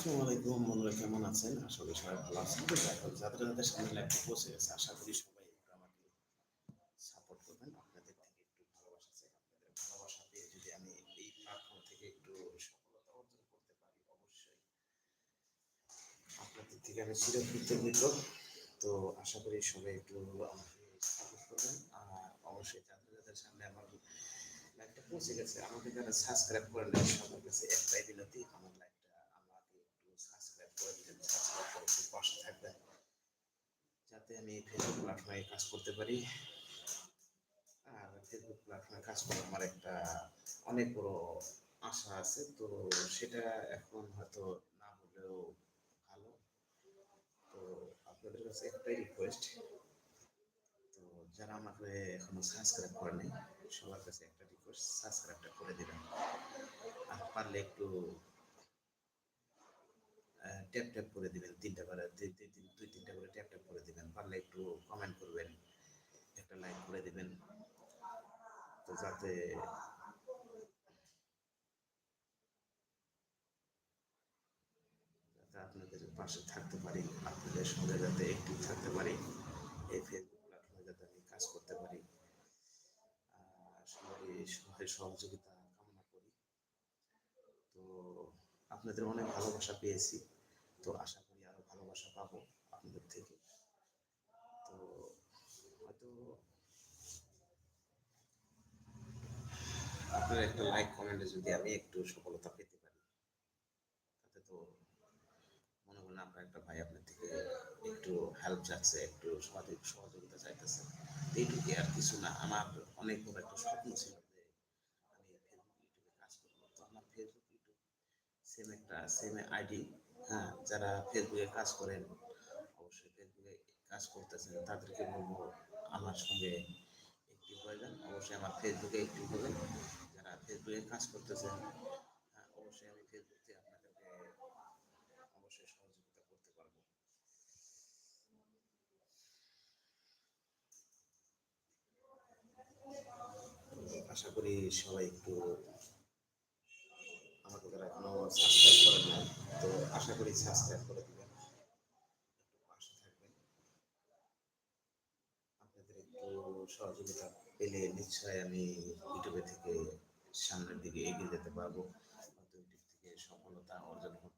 আসসালামু আলাইকুম বন্ধুরা, কেমন আছেন? আশা করি সবাই ভালো আছেন। তো যাই হোক, যাদের সামনে লাইভটা পৌঁছে গেছে, আশা করি সবাই একটু আমাকে সাপোর্ট করবেন। আপনাদের থেকে একটু ভালোবাসা চাই। আপনাদের ভালোবাসা পেয়ে যদি আমি এই প্ল্যাটফর্ম থেকে একটু সফলতা অর্জন করতে পারি, অবশ্যই আপনাদের থেকে আমি চিরকৃতজ্ঞ। তো আশা করি সবাই একটু আমাকে সাপোর্ট করবেন। আর অবশ্যই যাদের সামনে আমার লাইভটা পৌঁছে গেছে, আমাকে যারা সাবস্ক্রাইব করে নেন, সবার কাছে একটাই বিনতি, আমার লাইভটা আমাকে একটু সাবস্ক্রাইব করে দিবেন, সাবস্ক্রাইব করে একটু পাশে থাকবেন, যাতে আমি ফেসবুক প্ল্যাটফর্মে কাজ করতে পারি। আর ফেসবুক প্ল্যাটফর্মে কাজ করা আমার একটা অনেক বড় আশা আছে। তো সেটা এখন হয়তো না হলেও ভালো। তো আপনাদের কাছে একটাই রিকোয়েস্ট, তো যারা আমাকে এখনো সাবস্ক্রাইব করেনি, সবার কাছে একটা রিকোয়েস্ট, সাবস্ক্রাইবটা করে দিবেন। আর পারলে একটু ট্যাপ ট্যাপ করে দিবেন, তিনটা করে দুই তিনটা করে ট্যাপ ট্যাপ করে দিবেন। পারলে একটু কমেন্ট করবেন, একটা লাইক করে দিবেন, তো যাতে আপনাদের পাশে থাকতে পারি, আপনাদের সঙ্গে যাতে একটু থাকতে পারি, এই ফেসবুক প্ল্যাটফর্মে যাতে আমি কাজ করতে পারি। সবারই সহায় সহযোগিতা কামনা করি। তো আপনাদের অনেক ভালোবাসা পেয়েছি, তো আশা করি আরো ভালোবাসা পাবো আপনাদের থেকে। তো হয়তো আপনার একটা লাইক কমেন্টে যদি আমি একটু সফলতা পেতে পারি, তাতে তো মনে করেন আপনার একটা ভাই আপনার থেকে একটু হেল্প চাচ্ছে, একটু সহযোগিতা চাইতেছে, এইটুকু আর কিছু না। আমার অনেক বড় একটা স্বপ্ন ছিল যে আমি ফেসবুক ইউটিউবে কাজ করবো। তো আমার ফেসবুক ইউটিউব সেম আইডি। হ্যাঁ, যারা ফেসবুকে কাজ করেন, অবশ্যই ফেসবুকে কাজ করতেছেন, তাদেরকে বলবো আমার সঙ্গে একটিভ হয়ে যান। অবশ্যই আমার ফেসবুকে একটিভ হবেন। যারা ফেসবুকে কাজ করতেছেন, হ্যাঁ, অবশ্যই আমি ফেসবুক থেকে আপনাদেরকে অবশ্যই সহযোগিতা করতে পারবো। আশা করি সবাই একটু আমাকে যারা এখনো সাবস্ক্রাইব করেন নাই, তো আশা করি সাবস্ক্রাইব করে দিবেন, একটু পাশে থাকবেন। আপনাদের একটু সহযোগিতা পেলে নিশ্চয়ই আমি ইউটিউবে থেকে সামনের দিকে এগিয়ে যেতে পারবো, হয়তো ইউটিউব থেকে সফলতা অর্জন করতে